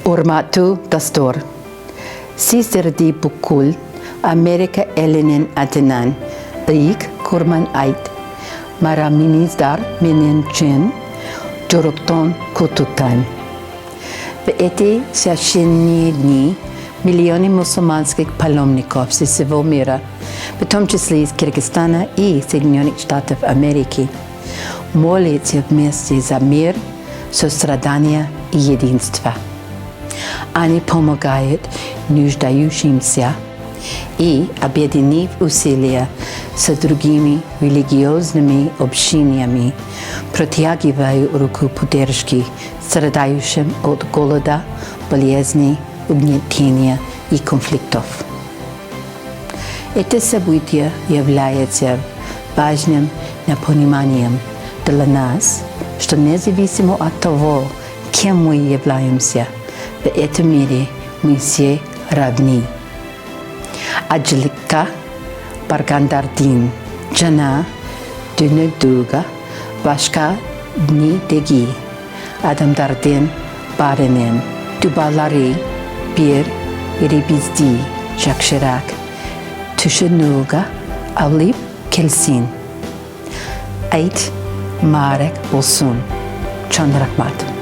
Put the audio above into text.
Урматтуу достор, сиздерди бүкүл Америка элинин атынан ыйык Курман Айт марамыңыздар менен чын жүрөктөн куттуктайм. В эти священные дни миллионы мусульманских паломников со всего мира, в том числе из Кыргызстана и Соединенных Штатов Америки, молятся вместе за мир, сострадание и единство. Они помогают нуждающимся и, объединив усилия с другими религиозными общинами, протягивают руку поддержки страдающим от голода, болезней, угнетения и конфликтов. Это событие является важным напоминанием для нас, что независимо от того, кем мы являемся, в этом мире мы все равны. Ажылыкка, баргандардын, жана, дүйнөдөгү, башка, людей, адамдардын, баарынын, дубалары, бирибизди, жакшыраак, түшүнүүгө, алып, келсин. Eid Mubarak болсун. Чоң рахмат.